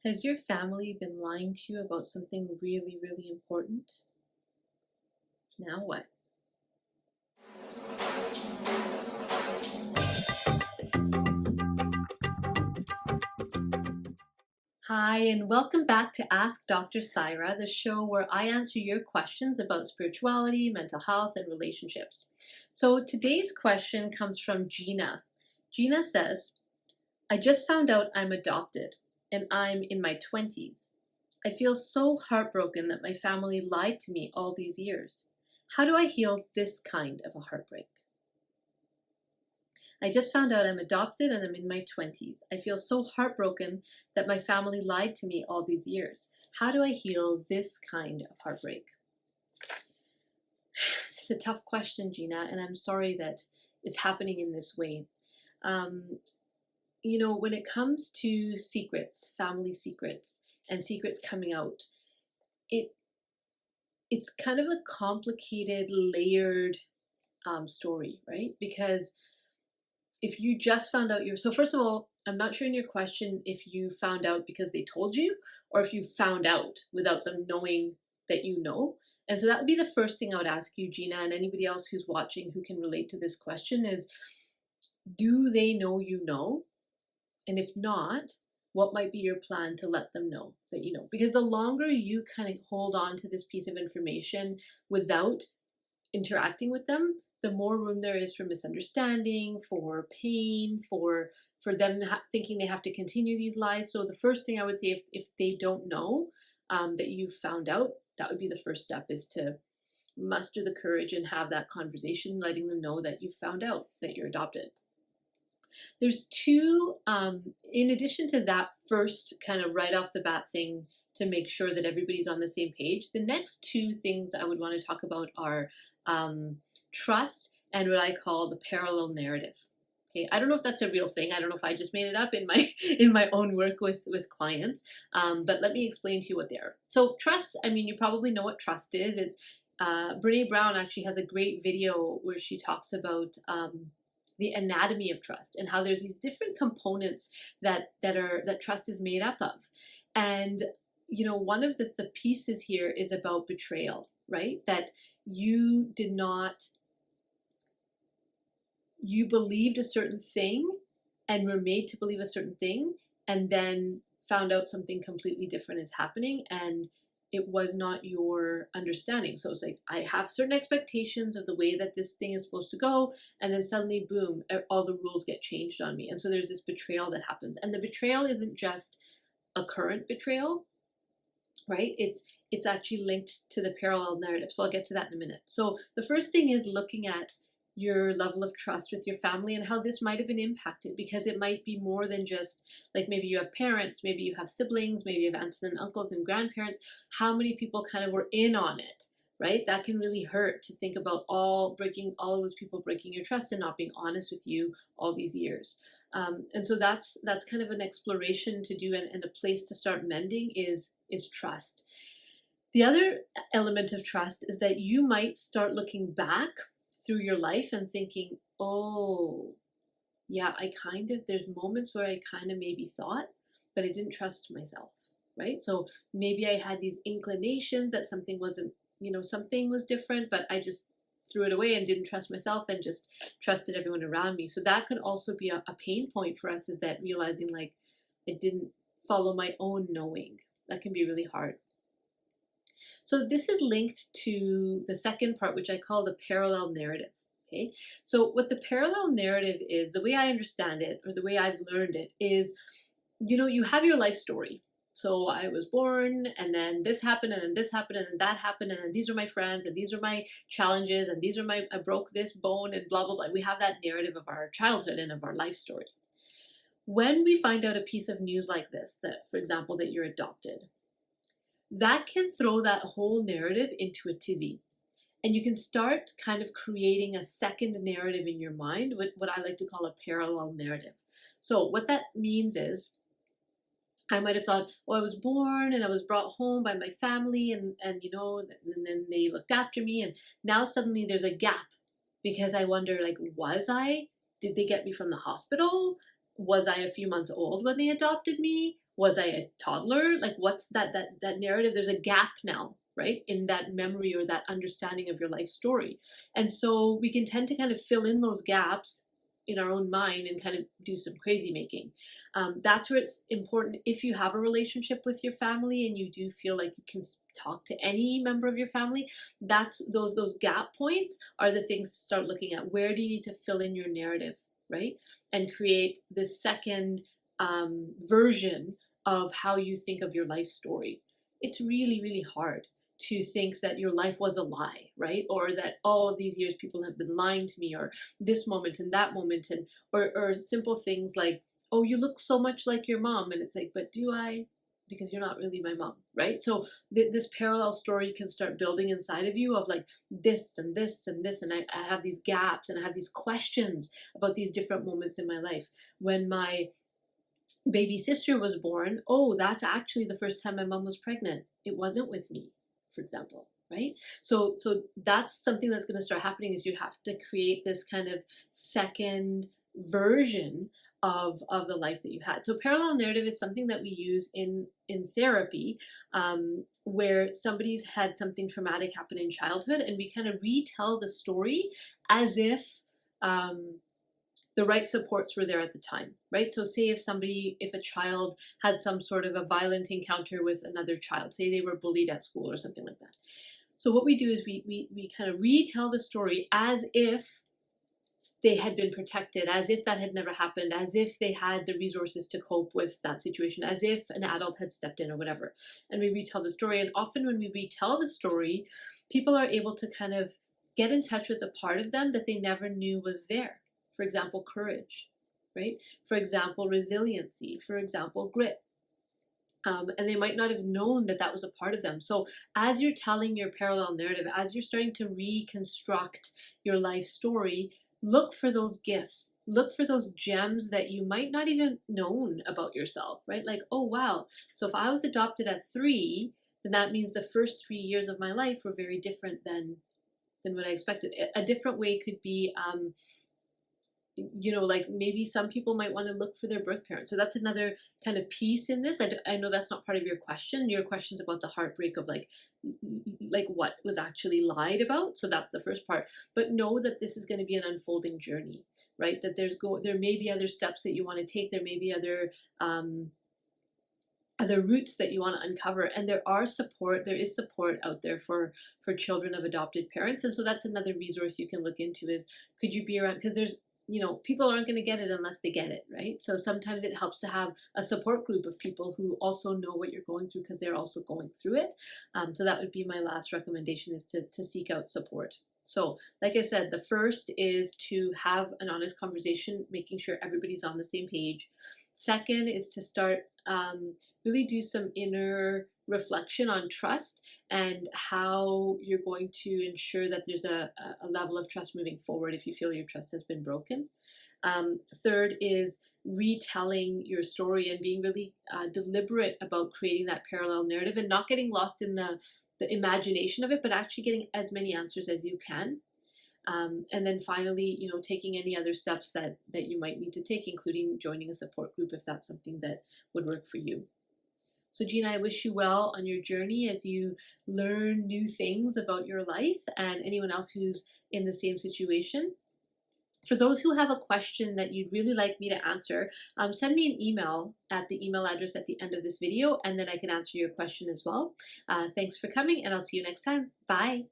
Has your family been lying to you about something really, really important? Now what? Hi, and welcome back to Ask Dr. Saira, the show where I answer your questions about spirituality, mental health, and relationships. So today's question comes from Gina. Gina says, I just found out I'm adopted and I'm in my 20s. I feel so heartbroken that my family lied to me all these years. How do I heal this kind of a heartbreak? I just found out I'm adopted and I'm in my 20s. I feel so heartbroken that my family lied to me all these years. How do I heal this kind of heartbreak? It's a tough question, Gina, and I'm sorry that it's happening in this way. When it comes to secrets, family secrets, and secrets coming out, it's kind of a complicated, layered story, right? Because if you just found out so first of all, I'm not sure in your question if you found out because they told you or if you found out without them knowing that you know. And so that would be the first thing I would ask you, Gina, and anybody else who's watching who can relate to this question is, do they know you know? And if not, what might be your plan to let them know that you know? Because the longer you kind of hold on to this piece of information without interacting with them, the more room there is for misunderstanding, for pain, for them thinking they have to continue these lies. So the first thing I would say, if they don't know that you've found out, that would be the first step, is to muster the courage and have that conversation, letting them know that you've found out that you're adopted. There's two, in addition to that first kind of right off the bat thing to make sure that everybody's on the same page, the next two things I would want to talk about are trust and what I call the parallel narrative. Okay, I don't know if that's a real thing. I don't know if I just made it up in my own work with clients, but let me explain to you what they are. So trust, I mean, you probably know what trust is. It's Brene Brown actually has a great video where she talks about the anatomy of trust and how there's these different components that trust is made up of. And one of the pieces here is about betrayal, right? That you believed a certain thing and were made to believe a certain thing, and then found out something completely different is happening, and it was not your understanding. So it's like, I have certain expectations of the way that this thing is supposed to go, and then suddenly, boom, all the rules get changed on me. And so there's this betrayal that happens. And the betrayal isn't just a current betrayal, right? It's actually linked to the parallel narrative. So I'll get to that in a minute. So the first thing is looking at your level of trust with your family and how this might have been impacted, because it might be more than just like, maybe you have parents, maybe you have siblings, maybe you have aunts and uncles and grandparents. How many people kind of were in on it, right? That can really hurt to think about all those people breaking your trust and not being honest with you all these years. And so that's kind of an exploration to do, and a place to start mending is trust. The other element of trust is that you might start looking back through your life and thinking, oh, yeah, there's moments where I kind of maybe thought, but I didn't trust myself, right? So maybe I had these inclinations that something was different, but I just threw it away and didn't trust myself and just trusted everyone around me. So that could also be a pain point for us, is that realizing like I didn't follow my own knowing. That can be really hard. So this is linked to the second part, which I call the parallel narrative. Okay, so what the parallel narrative is, the way I understand it, or the way I've learned it, is, you have your life story. So I was born, and then this happened, and then this happened, and then that happened, and then these are my friends, and these are my challenges, and I broke this bone, and blah, blah, blah. We have that narrative of our childhood and of our life story. When we find out a piece of news like this, that, for example, that you're adopted, that can throw that whole narrative into a tizzy. And you can start kind of creating a second narrative in your mind, what I like to call a parallel narrative. So what that means is, I might have thought, I was born and I was brought home by my family, and then they looked after me, and now suddenly there's a gap, because I wonder, like, did they get me from the hospital? Was I a few months old when they adopted me? Was I a toddler? Like, what's that narrative? There's a gap now, right, in that memory or that understanding of your life story. And so we can tend to kind of fill in those gaps in our own mind and kind of do some crazy making. That's where it's important, if you have a relationship with your family and you do feel like you can talk to any member of your family, that's those gap points are the things to start looking at. Where do you need to fill in your narrative, right? And create this second version of how you think of your life story. It's really, really hard to think that your life was a lie, right? Or that all of these years people have been lying to me, or this moment and that moment, and or simple things like, oh, you look so much like your mom, and it's like, but do I? Because you're not really my mom, right? So this parallel story can start building inside of you of like this and this and this, and I have these gaps and I have these questions about these different moments in my life. When my baby sister was born, oh, that's actually the first time my mom was pregnant. It wasn't with me, for example, right? So that's something that's going to start happening, is you have to create this kind of second version of the life that you had. So parallel narrative is something that we use in therapy, where somebody's had something traumatic happen in childhood, and we kind of retell the story as if the right supports were there at the time, right? So say if a child had some sort of a violent encounter with another child, say they were bullied at school or something like that. So what we do is we kind of retell the story as if they had been protected, as if that had never happened, as if they had the resources to cope with that situation, as if an adult had stepped in or whatever. And we retell the story. And often when we retell the story, people are able to kind of get in touch with a part of them that they never knew was there. For example, courage, right? For example, resiliency, for example, grit. And they might not have known that that was a part of them. So as you're telling your parallel narrative, as you're starting to reconstruct your life story, look for those gifts, look for those gems that you might not even known about yourself, right? Like, oh, wow. So if I was adopted at 3, then that means the first 3 years of my life were very different than what I expected. A different way could be, like maybe some people might want to look for their birth parents. So that's another kind of piece in this. I know that's not part of your question. Your question's about the heartbreak of like what was actually lied about. So that's the first part. But know that this is going to be an unfolding journey, right? That there may be other steps that you want to take. There may be other roots that you want to uncover, and there is support out there for children of adopted parents. And so that's another resource you can look into, is could you be around, because there's people aren't going to get it unless they get it, right? So sometimes it helps to have a support group of people who also know what you're going through, because they're also going through it. So that would be my last recommendation, is to seek out support. So like I said, the first is to have an honest conversation, making sure everybody's on the same page. Second is to start really do some inner reflection on trust and how you're going to ensure that there's a level of trust moving forward if you feel your trust has been broken. Third is retelling your story and being really deliberate about creating that parallel narrative and not getting lost in the imagination of it, but actually getting as many answers as you can. And then finally, taking any other steps that you might need to take, including joining a support group if that's something that would work for you. So Gina, I wish you well on your journey as you learn new things about your life, and anyone else who's in the same situation. For those who have a question that you'd really like me to answer, send me an email at the email address at the end of this video, and then I can answer your question as well. Thanks for coming, and I'll see you next time. Bye.